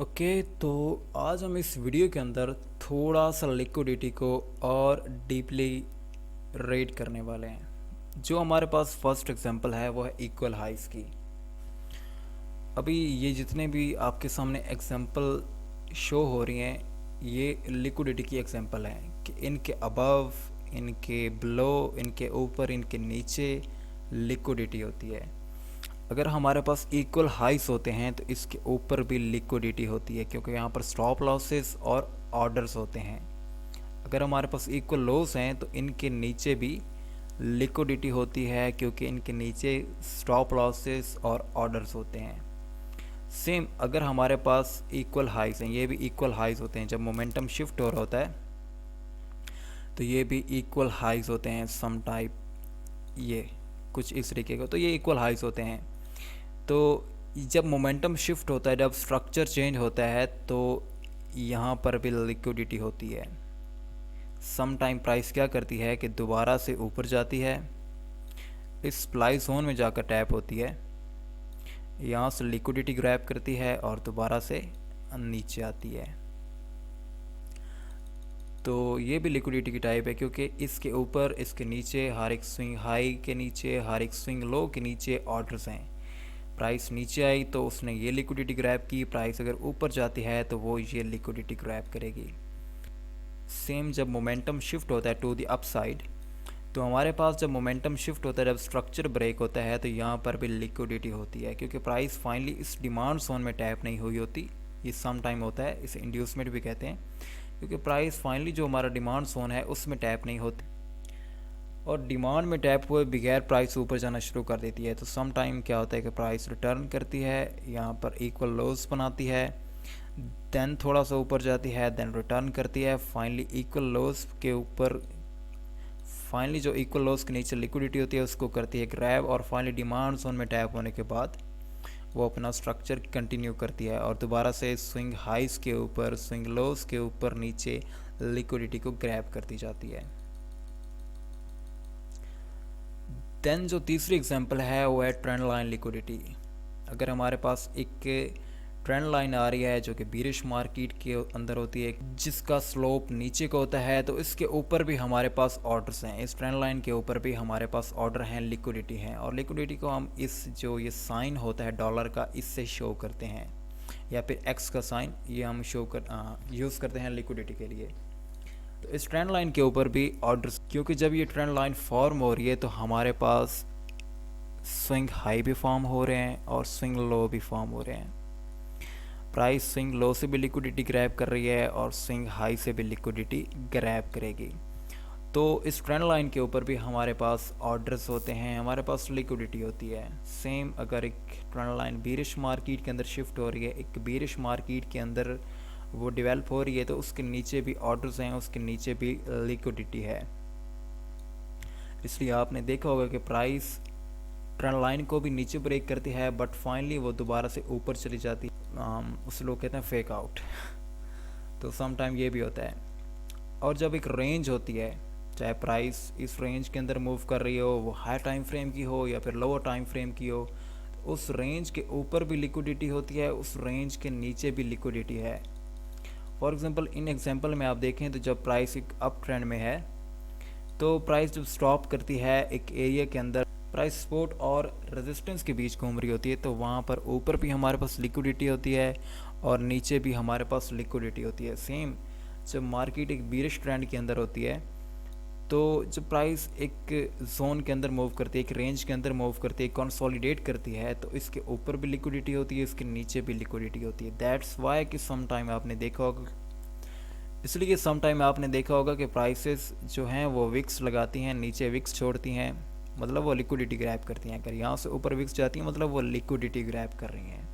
Okay, तो आज हम इस वीडियो के अंदर थोड़ा सा लिक्विडिटी को और डीपली रेड करने वाले हैं। जो हमारे पास फर्स्ट एग्जांपल है वो है इक्वल हाइस की। अभी ये जितने भी आपके सामने एग्जांपल शो हो रही हैं, ये लिक्विडिटी की एग्जांपल हैं कि इनके अबव, इनके बिलो, इनके ऊपर, इनके नीचे लिक्विडिटी होती है। अगर हमारे पास इक्वल हाइस होते हैं तो इसके ऊपर भी लिक्विडिटी होती है, क्योंकि यहाँ पर स्टॉप लॉसेस और ऑर्डर्स होते हैं। अगर हमारे पास इक्वल लोस हैं तो इनके नीचे भी लिक्विडिटी होती है, क्योंकि इनके नीचे स्टॉप लॉसेस और ऑर्डर्स होते हैं। सेम अगर हमारे पास इक्वल हाइस हैं, ये भी इक्वल हाइस होते हैं। जब मोमेंटम शिफ्ट हो रहा होता है तो ये भी इक्वल हाइस होते हैं सम टाइप, ये कुछ इस तरीके का, तो ये इक्वल हाइस होते हैं। तो जब मोमेंटम शिफ्ट होता है, जब स्ट्रक्चर चेंज होता है, तो यहाँ पर भी लिक्विडिटी होती है। सम टाइम प्राइस क्या करती है कि दोबारा से ऊपर जाती है, इस सप्लाई जोन में जाकर टैप होती है, यहाँ से लिक्विडिटी ग्रैब करती है और दोबारा से नीचे आती है। तो ये भी लिक्विडिटी की टाइप है, क्योंकि इसके ऊपर, इसके नीचे, हर एक स्विंग हाई के नीचे, हर एक स्विंग लो के नीचे ऑर्डर्स हैं। प्राइस नीचे आई तो उसने ये लिक्विडिटी ग्रैब की, प्राइस अगर ऊपर जाती है तो वो ये लिक्विडिटी ग्रैब करेगी। सेम जब मोमेंटम शिफ्ट होता है टू द अपसाइड, तो हमारे पास जब मोमेंटम शिफ्ट होता है, जब स्ट्रक्चर ब्रेक होता है, तो यहाँ पर भी लिक्विडिटी होती है, क्योंकि प्राइस फाइनली इस डिमांड जोन में टैप नहीं हुई होती। ये सम टाइम होता है, इसे इंड्यूसमेंट भी कहते हैं, क्योंकि प्राइस फाइनली जो हमारा डिमांड जोन है उसमें टैप नहीं होती, और डिमांड में टैप हुए बगैर प्राइस ऊपर जाना शुरू कर देती है। तो सम टाइम क्या होता है कि प्राइस रिटर्न करती है, यहाँ पर इक्वल लोस बनाती है, देन थोड़ा सा ऊपर जाती है, देन रिटर्न करती है, फाइनली इक्वल लोस के ऊपर, फाइनली जो इक्वल लोस के नीचे लिक्विडिटी होती है उसको करती है ग्रैब, और फाइनली डिमांड जोन में टैप होने के बाद वो अपना स्ट्रक्चर कंटिन्यू करती है और दोबारा से स्विंग हाइस के ऊपर, स्विंग लोस के ऊपर नीचे लिक्विडिटी को ग्रैब करती जाती है। देन जो तीसरी एग्जांपल है वो है ट्रेंड लाइन लिक्विडिटी। अगर हमारे पास एक ट्रेंड लाइन आ रही है जो कि बीरिश मार्केट के अंदर होती है, जिसका स्लोप नीचे का होता है, तो इसके ऊपर भी हमारे पास ऑर्डर्स हैं, इस ट्रेंड लाइन के ऊपर भी हमारे पास ऑर्डर हैं, लिक्विडिटी हैं, और लिक्विडिटी को हम इस जो ये साइन होता है डॉलर का, इससे शो करते हैं, या फिर एक्स का साइन, ये हम यूज़ करते हैं लिक्विडिटी के लिए। तो इस ट्रेंड लाइन के ऊपर भी ऑर्डर्स, क्योंकि जब ये ट्रेंड लाइन फॉर्म हो रही है तो हमारे पास स्विंग हाई भी फॉर्म हो रहे हैं और स्विंग लो भी फॉर्म हो रहे हैं। प्राइस स्विंग लो से भी लिक्विडिटी ग्रैब कर रही है और स्विंग हाई से भी लिक्विडिटी ग्रैब करेगी। तो इस ट्रेंड लाइन के ऊपर भी हमारे पास ऑर्डर्स होते हैं, हमारे पास लिक्विडिटी होती है। सेम अगर एक ट्रेंड लाइन बीरिश मार्केट के अंदर शिफ्ट हो रही है, एक बीरिश मार्केट के अंदर वो डेवलप हो रही है, तो उसके नीचे भी ऑर्डर्स हैं, उसके नीचे भी लिक्विडिटी है। इसलिए आपने देखा होगा कि प्राइस ट्रेंड लाइन को भी नीचे ब्रेक करती है, बट फाइनली वो दोबारा से ऊपर चली जाती है। उस लोग कहते हैं फेक आउट। तो सम टाइम ये भी होता है। और जब एक रेंज होती है, चाहे प्राइस इस रेंज के अंदर मूव कर रही हो, वो हाई टाइम फ्रेम की हो या फिर लोअर टाइम फ्रेम की हो, तो उस रेंज के ऊपर भी लिक्विडिटी होती है, उस रेंज के नीचे भी लिक्विडिटी है। फॉर एग्जांपल इन एग्जांपल में आप देखें तो जब प्राइस एक अप ट्रेंड में है, तो प्राइस जब स्टॉप करती है एक एरिया के अंदर, प्राइस सपोर्ट और रेजिस्टेंस के बीच घूम रही होती है, तो वहाँ पर ऊपर भी हमारे पास लिक्विडिटी होती है और नीचे भी हमारे पास लिक्विडिटी होती है। सेम जब मार्केट एक बीरिश ट्रेंड के अंदर होती है, तो जब प्राइस एक जोन के अंदर मूव करती है, एक रेंज के अंदर मूव करती है, कंसोलिडेट करती है, तो इसके ऊपर भी लिक्विडिटी होती है, इसके नीचे भी लिक्विडिटी होती है। दैट्स वाई कि सम टाइम आपने देखा होगा, इसलिए सम टाइम आपने देखा होगा कि प्राइसेस जो हैं वो विक्स लगाती हैं, नीचे विक्स छोड़ती हैं, मतलब वो लिक्विडिटी ग्रैब करती हैं। अगर यहाँ से ऊपर विक्स जाती हैं, मतलब वो लिक्विडिटी ग्रैब कर रही हैं।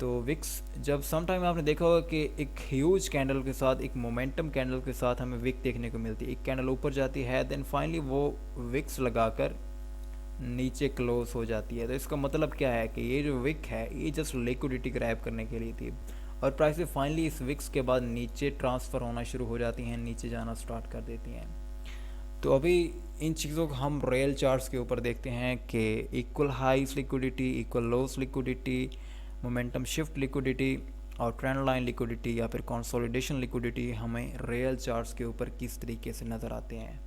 तो विक्स जब सम टाइम आपने देखा होगा कि एक ह्यूज कैंडल के साथ, एक मोमेंटम कैंडल के साथ हमें विक देखने को मिलती है। एक कैंडल ऊपर जाती है, देन फाइनली वो विक्स लगाकर नीचे क्लोज हो जाती है। तो इसका मतलब क्या है कि ये जो विक है ये जस्ट लिक्विडिटी ग्रैब करने के लिए थी, और प्राइसेस फाइनली इस विक्स के बाद नीचे ट्रांसफ़र होना शुरू हो जाती हैं, नीचे जाना स्टार्ट कर देती हैं। तो अभी इन चीज़ों को हम रियल चार्ट्स के ऊपर देखते हैं कि equal highs liquidity, equal lows liquidity, momentum shift liquidity और ट्रेंड लाइन लिक्विडिटी या फिर कंसोलिडेशन लिक्विडिटी हमें रियल चार्ट्स के ऊपर किस तरीके से नज़र आते हैं।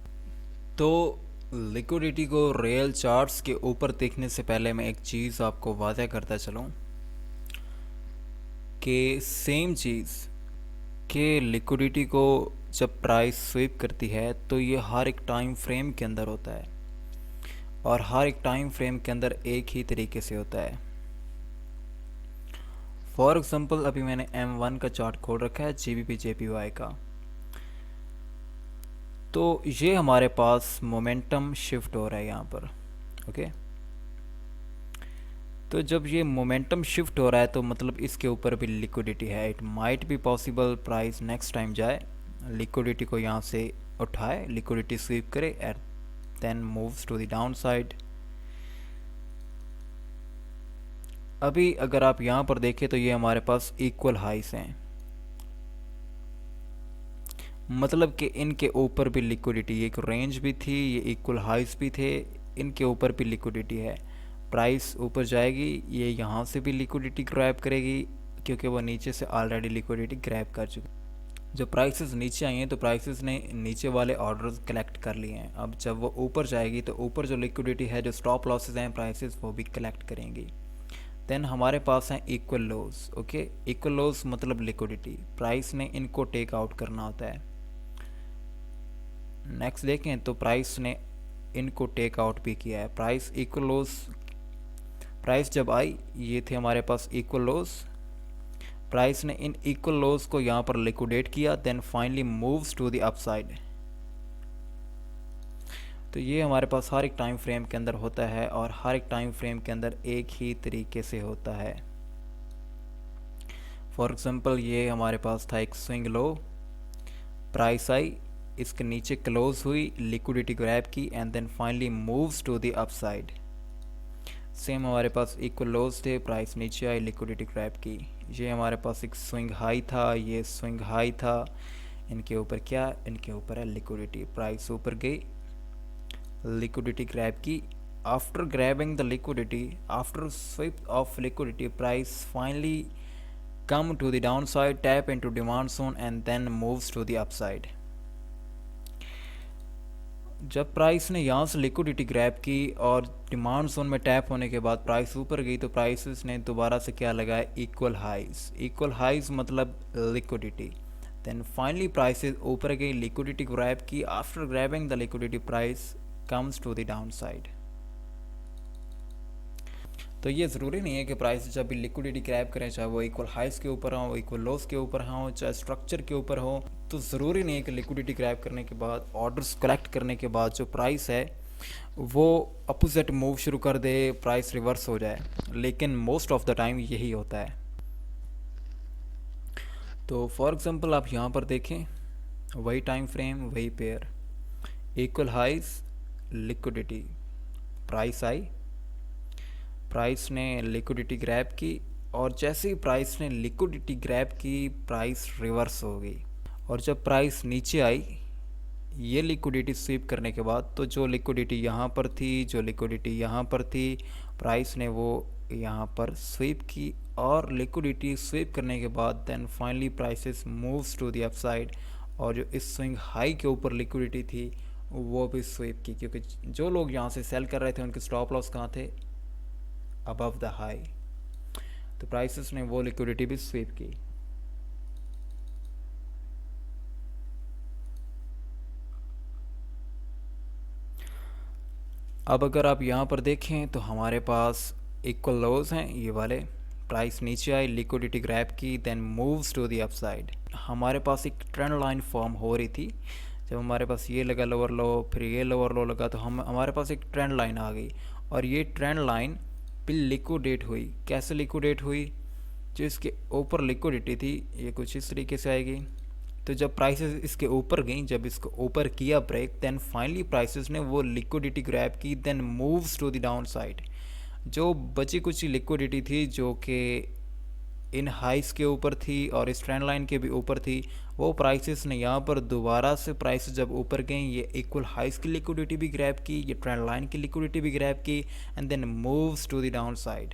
तो लिक्विडिटी को रियल चार्ट्स के ऊपर देखने से पहले मैं एक चीज़ आपको वादा करता चलूँ कि सेम चीज़ कि लिक्विडिटी को जब प्राइस स्वीप करती है तो ये हर एक टाइम फ्रेम के अंदर होता है और हर एक टाइम फ्रेम के अंदर एक ही तरीके से होता है। फॉर एग्ज़ाम्पल अभी मैंने M1 का चार्ट खोल रखा है GBP JPY का। तो ये हमारे पास मोमेंटम शिफ्ट हो रहा है यहाँ पर, ओके। तो जब ये मोमेंटम शिफ्ट हो रहा है तो मतलब इसके ऊपर भी लिक्विडिटी है। It might be possible price next time जाए, लिक्विडिटी को यहाँ से उठाए, लिक्विडिटी स्वीप करे and then moves to the down side. अभी अगर आप यहाँ पर देखें तो ये हमारे पास इक्वल हाइस हैं, मतलब कि इनके ऊपर भी लिक्विडिटी, एक रेंज भी थी, ये इक्वल हाइस भी थे, इनके ऊपर भी लिक्विडिटी है। प्राइस ऊपर जाएगी, ये यहाँ से भी लिक्विडिटी ग्रैब करेगी क्योंकि वो नीचे से ऑलरेडी लिक्विडिटी ग्रैब कर चुकी। जब प्राइसेस नीचे आई हैं तो प्राइसेस ने नीचे वाले ऑर्डर्स कलेक्ट कर लिए हैं। अब जब वो ऊपर जाएगी तो ऊपर जो लिक्विडिटी है, जो स्टॉप लॉसेस हैं प्राइसेस, वो भी कलेक्ट करेंगी। देन हमारे पास हैं इक्वल लोज, ओके। इक्वल लोज मतलब लिक्विडिटी, प्राइस ने इनको टेक आउट करना होता है। नेक्स्ट देखें तो प्राइस ने इनको टेक आउट भी किया है। प्राइस इक्वल लोज, प्राइस जब आई ये थे हमारे पास इक्वल लोज, प्राइस ने इन इक्वल लोज को यहाँ पर लिक्विडेट किया, then finally moves to the upside. तो ये हमारे पास हर एक टाइम फ्रेम के अंदर होता है और हर एक टाइम फ्रेम के अंदर एक ही तरीके से होता है। फॉर एग्जांपल ये हमारे पास था एक स्विंग लो, प्राइस आई, इसके नीचे क्लोज हुई, लिक्विडिटी ग्रैब की and then finally moves to the upside. Same हमारे पास इक्वल लोज थे, प्राइस नीचे आई, लिक्विडिटी ग्रैब की। ये हमारे पास एक स्विंग हाई था, ये स्विंग हाई था, इनके ऊपर क्या, इनके ऊपर है लिक्विडिटी। प्राइस ऊपर गई, लिक्विडिटी ग्रैब की। After grabbing the liquidity, after sweep of liquidity, price finally come to the downside, tap into demand zone and then moves to the upside। जब प्राइस ने यहाँ से लिक्विडिटी ग्रैब की और demand zone में tap होने के बाद प्राइस ऊपर गई तो प्राइसेस ने दोबारा से क्या लगाया, इक्वल हाइज। इक्वल हाइज मतलब लिक्विडिटी। देन फाइनली प्राइसेस ऊपर गई, लिक्विडिटी ग्रैब की। After grabbing the liquidity, price comes to the down side. तो ये ज़रूरी नहीं है कि प्राइस जब भी लिक्विडिटी ग्रैब करें, चाहे वो इक्वल हाइस के ऊपर हो, इक्वल लोस के ऊपर हो, चाहे स्ट्रक्चर के ऊपर हो, तो ज़रूरी नहीं है कि लिक्विडिटी ग्रैब करने के बाद, ऑर्डर्स कलेक्ट करने के बाद जो प्राइस है वो अपोजिट मूव शुरू कर दे, प्राइस रिवर्स हो जाए। लेकिन मोस्ट ऑफ द टाइम यही होता है। तो फॉर एग्ज़ाम्पल आप यहाँ पर देखें, वही टाइम फ्रेम, वही pair, equal highs, liquidity, price आई, प्राइस ने लिक्विडिटी ग्रैब की और जैसे ही प्राइस ने लिक्विडिटी ग्रैब की, प्राइस रिवर्स हो गई। और जब प्राइस नीचे आई ये लिक्विडिटी स्वीप करने के बाद, तो जो लिक्विडिटी यहाँ पर थी, जो लिक्विडिटी यहाँ पर थी, प्राइस ने वो यहाँ पर स्वीप की और लिक्विडिटी स्वीप करने के बाद then finally prices moves to the upside. और जो इस स्विंग हाई के ऊपर लिक्विडिटी थी वो भी स्वीप की, क्योंकि जो लोग यहाँ से सेल कर रहे थे उनके स्टॉप लॉस कहाँ थे, अबव द हाई। तो प्राइसेस ने वो लिक्विडिटी भी स्वीप की। अब अगर आप यहाँ पर देखें तो हमारे पास इक्वल लोज हैं ये वाले, प्राइस नीचे आई, लिक्विडिटी ग्रैब की, then moves to the upside. हमारे पास एक ट्रेंड लाइन फॉर्म हो रही थी। जब हमारे पास ये लगा लोअर लो, फिर ये लोअर लो लगा, तो हमारे पास एक ट्रेंड लाइन आ गई और ये ट्रेंड लाइन फिर लिक्विडेट हुई। कैसे लिक्विडेट हुई, जो इसके ऊपर लिक्विडिटी थी ये कुछ इस तरीके से आएगी। तो जब प्राइसेस इसके ऊपर गई, जब इसको ऊपर किया ब्रेक, देन फाइनली प्राइसेस ने वो लिक्विडिटी ग्रैब की, then moves to the down side. जो बची कुछ लिक्विडिटी थी जो कि इन हाइस के ऊपर थी और इस ट्रेंड लाइन के भी ऊपर थी, वो प्राइसेस ने यहाँ पर दोबारा से प्राइसेस जब ऊपर गई, ये इक्वल हाइस की लिक्विडिटी भी ग्रैब की, ये ट्रेंड लाइन की लिक्विडिटी भी ग्रैब की and then moves to the down side.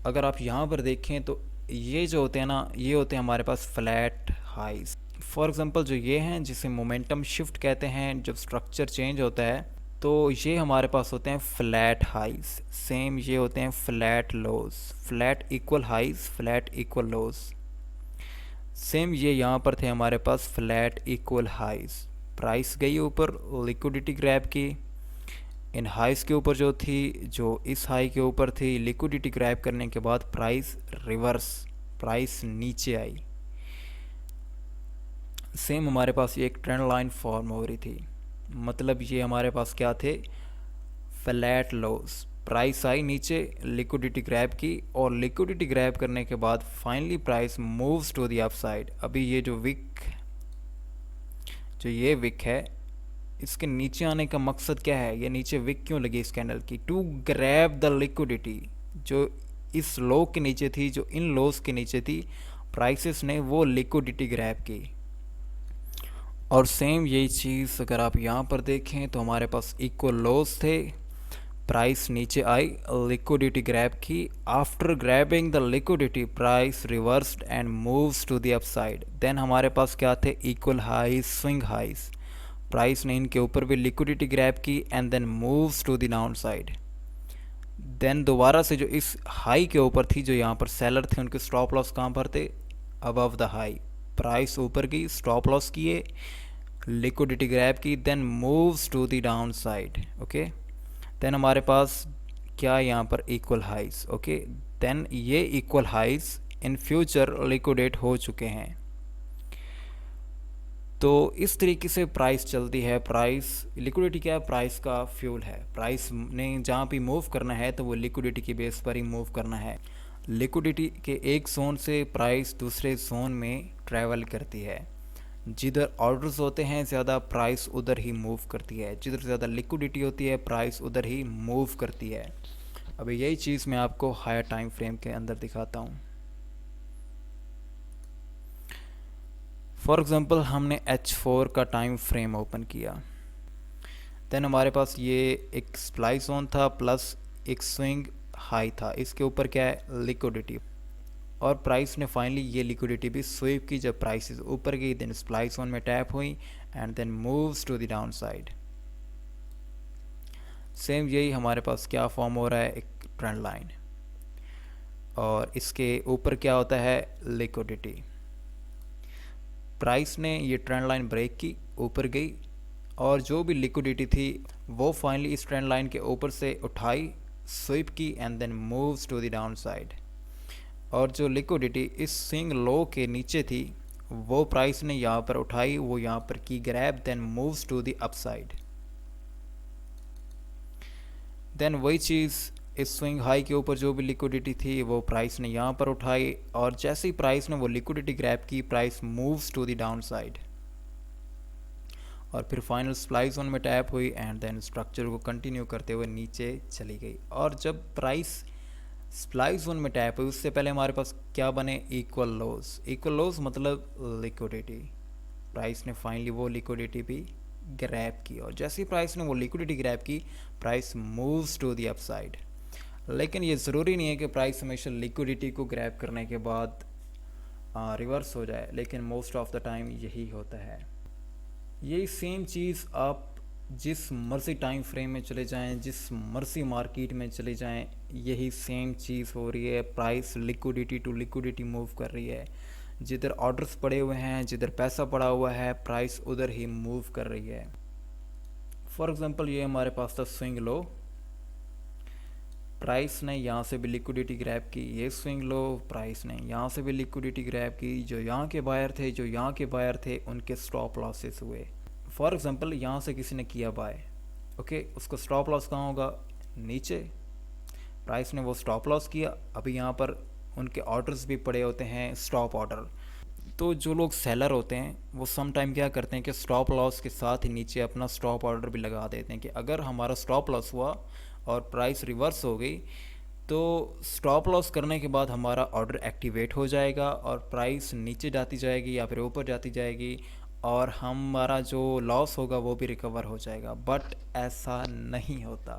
अगर आप यहाँ पर देखें तो ये जो होते हैं ना, ये होते हैं हमारे पास फ्लैट हाइज। फॉर एग्जांपल जो ये हैं जिसे मोमेंटम शिफ्ट कहते हैं, जब स्ट्रक्चर चेंज होता है तो ये हमारे पास होते हैं फ्लैट हाइज। सेम ये होते हैं flat lows, flat equal highs, flat equal lows. Same ये यहाँ पर थे हमारे पास फ्लैट इक्वल हाइज। प्राइस गई ऊपर, लिक्विडिटी ग्रैब की, इन हाइज के ऊपर जो थी, जो इस हाई के ऊपर थी, लिक्विडिटी ग्रैब करने के बाद प्राइस रिवर्स, प्राइस नीचे आई। सेम हमारे पास ये एक ट्रेंड लाइन फॉर्म हो रही थी, मतलब ये हमारे पास क्या थे, फ्लैट लॉस। प्राइस आई नीचे, लिक्विडिटी ग्रैब की, और लिक्विडिटी ग्रैब करने के बाद finally price moves to the upside. अभी ये जो ये विक है, इसके नीचे आने का मकसद क्या है, ये नीचे विक क्यों लगी इस कैंडल की, टू ग्रैब द लिक्विडिटी। जो इस लो के नीचे थी, जो इन लोस के नीचे थी, प्राइसेस ने वो लिक्विडिटी ग्रैब की। और सेम यही चीज़ अगर आप यहाँ पर देखें तो हमारे पास इक्वल लोस थे, प्राइस नीचे आई, लिक्विडिटी ग्रैब की, after grabbing the liquidity price reversed and moves to the upside. Then हमारे पास क्या थे, equal highs, swing highs. Price ने इनके ऊपर भी लिक्विडिटी ग्रैब की and then moves to the down side. Then दोबारा से जो इस हाई के ऊपर थी, जो यहाँ पर सेलर थे उनके स्टॉप लॉस कहाँ पर थे, अबव द हाई। प्राइस ऊपर गई, स्टॉप लॉस किए, लिक्विडिटी ग्रैब की, then moves to the down side. Okay, then हमारे पास क्या यहाँ पर इक्वल हाइज। ओके, देन ये equal highs in future liquidate हो चुके हैं। तो इस तरीके से प्राइस चलती है। प्राइस, लिक्विडिटी क्या है, प्राइस का फ्यूल है। प्राइस ने जहाँ भी मूव करना है तो वो लिक्विडिटी के बेस पर ही मूव करना है। लिक्विडिटी के एक जोन से प्राइस दूसरे जोन में ट्रैवल करती है। जिधर ऑर्डर्स होते हैं ज़्यादा, प्राइस उधर ही मूव करती है। जिधर ज़्यादा लिक्विडिटी होती है, प्राइस उधर ही मूव करती है। अभी यही चीज़ मैं आपको हायर टाइम फ्रेम के अंदर दिखाता हूँ। फॉर एग्ज़ाम्पल हमने H4 का टाइम फ्रेम ओपन किया, देन हमारे पास ये एक सप्लाई जोन था प्लस एक स्विंग हाई था। इसके ऊपर क्या है, लिक्विडिटी, और प्राइस ने फाइनली ये लिक्विडिटी भी स्वीप की। जब प्राइसेस ऊपर गई, देन सप्लाई जोन में टैप हुई and then moves to the down side. Same यही हमारे पास क्या फॉर्म हो रहा है, एक ट्रेंड लाइन, और इसके ऊपर क्या होता है, लिक्विडिटी। प्राइस ने ये ट्रेंड लाइन ब्रेक की, ऊपर गई, और जो भी लिक्विडिटी थी वो फाइनली इस ट्रेंड लाइन के ऊपर से उठाई, स्वीप की and then moves to the down side. और जो लिक्विडिटी इस स्विंग लो के नीचे थी वो प्राइस ने यहाँ पर उठाई, वो यहाँ पर की grab, then moves to the upside. देन वही चीज़ इस स्विंग हाई के ऊपर जो भी लिक्विडिटी थी वो प्राइस ने यहाँ पर उठाई, और जैसे ही प्राइस ने वो लिक्विडिटी ग्रैब की, price moves to the down side, और फिर फाइनल सप्लाई जोन में टैप हुई एंड देन स्ट्रक्चर को कंटिन्यू करते हुए नीचे चली गई। और जब प्राइस सप्लाई जोन में टैप हुई, उससे पहले हमारे पास क्या बने, इक्वल लोज। इक्वल लोज मतलब लिक्विडिटी। प्राइस ने फाइनली वो लिक्विडिटी भी ग्रैब की, और जैसे ही प्राइस ने वो लिक्विडिटी ग्रैब की, price moves to the upside. लेकिन ये ज़रूरी नहीं है कि प्राइस हमेशा लिक्विडिटी को ग्रैब करने के बाद रिवर्स हो जाए, लेकिन मोस्ट ऑफ द टाइम यही होता है। यही सेम चीज़ आप जिस मर्जी टाइम फ्रेम में चले जाएं, जिस मर्जी मार्केट में चले जाएं, यही सेम चीज़ हो रही है। Price liquidity to liquidity move कर रही है। जिधर ऑर्डर्स पड़े हुए हैं, जिधर पैसा पड़ा हुआ है, प्राइस उधर ही मूव कर रही है। फॉर एग्जांपल ये हमारे पास था स्विंग लो, प्राइस ने यहाँ से भी लिक्विडिटी ग्रैब की, ये स्विंग लो, प्राइस ने यहाँ से भी लिक्विडिटी ग्रैब की। जो यहाँ के बायर थे, जो यहाँ के बायर थे, उनके स्टॉप लॉसेस हुए। फॉर एग्जांपल यहाँ से किसी ने किया बाय, ओके, उसको स्टॉप लॉस कहाँ होगा, नीचे। प्राइस ने वो स्टॉप लॉस किया, अभी यहाँ पर उनके ऑर्डर्स भी पड़े होते हैं, स्टॉप ऑर्डर। तो जो लोग सेलर होते हैं वो सम टाइम क्या करते हैं कि स्टॉप लॉस के साथ ही नीचे अपना स्टॉप ऑर्डर भी लगा देते हैं कि अगर हमारा स्टॉप लॉस हुआ और प्राइस रिवर्स हो गई तो स्टॉप लॉस करने के बाद हमारा ऑर्डर एक्टिवेट हो जाएगा और प्राइस नीचे जाती जाएगी या फिर ऊपर जाती जाएगी, और हमारा जो लॉस होगा वो भी रिकवर हो जाएगा। बट ऐसा नहीं होता।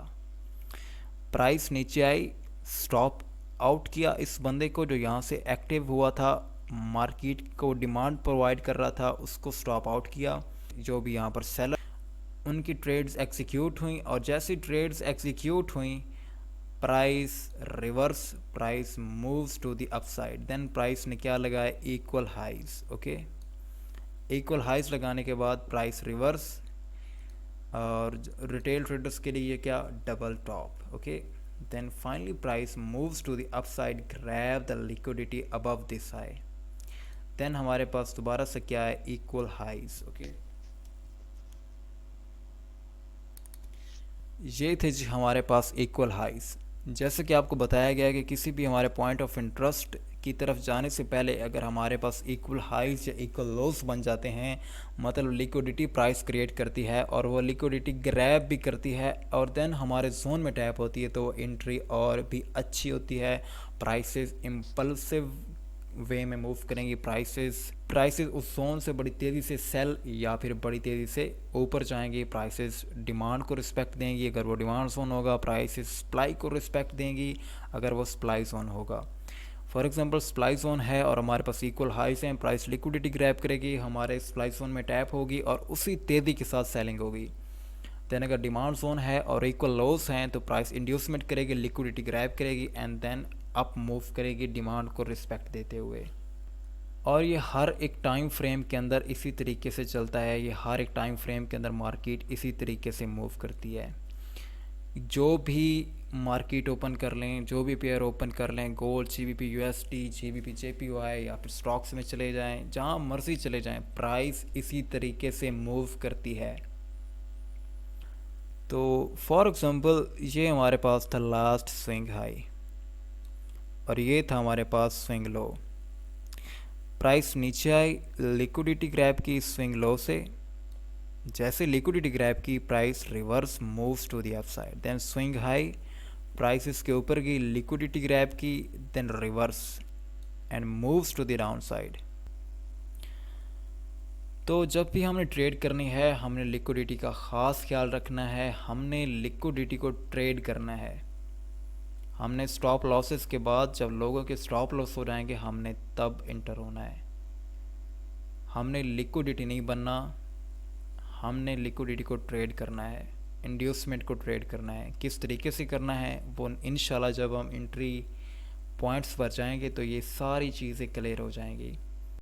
प्राइस नीचे आई, स्टॉप आउट किया इस बंदे को जो यहाँ से एक्टिव हुआ था, मार्केट को डिमांड प्रोवाइड कर रहा था, उसको स्टॉप आउट किया। जो भी यहाँ पर सेलर, उनकी ट्रेड्स एग्जीक्यूट हुई और जैसी ट्रेड्स एग्जीक्यूट हुई price reverse, price moves to the upside. Then price ने क्या लगाया, equal highs. Okay, equal highs लगाने के बाद प्राइस रिवर्स, और रिटेल ट्रेडर्स के लिए क्या, double top. Okay, then finally price moves to the upside, grab the liquidity above this high. Then हमारे पास दोबारा से क्या है, इक्वल हाइज। ओके, ये थे जी हमारे पास इक्वल हाइज। जैसे कि आपको बताया गया कि किसी भी हमारे पॉइंट ऑफ इंटरेस्ट की तरफ जाने से पहले अगर हमारे पास इक्वल हाइज या इक्वल लोस बन जाते हैं, मतलब लिक्विडिटी प्राइस क्रिएट करती है और वो लिक्विडिटी ग्रैब भी करती है और देन हमारे जोन में टैप होती है, तो वो एंट्री और भी अच्छी होती है। प्राइसेस इम्पल्सिव वे में मूव करेंगी, प्राइसेस उस जोन से बड़ी तेज़ी से सेल या फिर बड़ी तेज़ी से ऊपर जाएंगी। प्राइसेस डिमांड को रिस्पेक्ट देंगी अगर वो डिमांड जोन होगा, प्राइसेस सप्लाई को रिस्पेक्ट देंगी अगर वो सप्लाई जोन होगा। फॉर एग्जांपल सप्लाई जोन है और हमारे पास इक्वल हाइज हैं, प्राइस लिक्विडिटी ग्रैब करेगी, हमारे सप्लाई जोन में टैप होगी और उसी तेज़ी के साथ सेलिंग होगी। देन अगर डिमांड जोन है और इक्वल लोस हैं तो प्राइस इंड्यूसमेंट करेगी, लिक्विडिटी ग्रैब करेगी एंड देन अप मूव करेगी डिमांड को रिस्पेक्ट देते हुए। और ये हर एक टाइम फ्रेम के अंदर इसी तरीके से चलता है, ये हर एक टाइम फ्रेम के अंदर मार्केट इसी तरीके से मूव करती है। जो भी मार्केट ओपन कर लें, जो भी पेयर ओपन कर लें, gold, GBP USD, GBP JPY या फिर स्टॉक्स में चले जाएं, जहां मर्जी चले जाएं, प्राइस इसी तरीके से मूव करती है। तो फॉर एग्जांपल ये हमारे पास था लास्ट स्विंग हाई और ये था हमारे पास स्विंग लो। प्राइस नीचे आई, लिक्विडिटी ग्रैब की स्विंग लो से, जैसे लिक्विडिटी ग्रैब की price reverse moves to the upside. Then swing high, price इसके ऊपर की, लिक्विडिटी ग्रैब की, then reverse and moves to the down side. तो जब भी हमने ट्रेड करनी है हमने लिक्विडिटी का ख़ास ख्याल रखना है, हमने लिक्विडिटी को ट्रेड करना है। हमने स्टॉप लॉसेस के बाद जब लोगों के स्टॉप लॉस हो जाएंगे हमने तब इंटर होना है। हमने लिक्विडिटी नहीं बनना, हमने लिक्विडिटी को ट्रेड करना है, इंड्यूसमेंट को ट्रेड करना है। किस तरीके से करना है वो इंशाल्लाह जब हम एंट्री पॉइंट्स पर जाएंगे तो ये सारी चीज़ें क्लियर हो जाएंगी।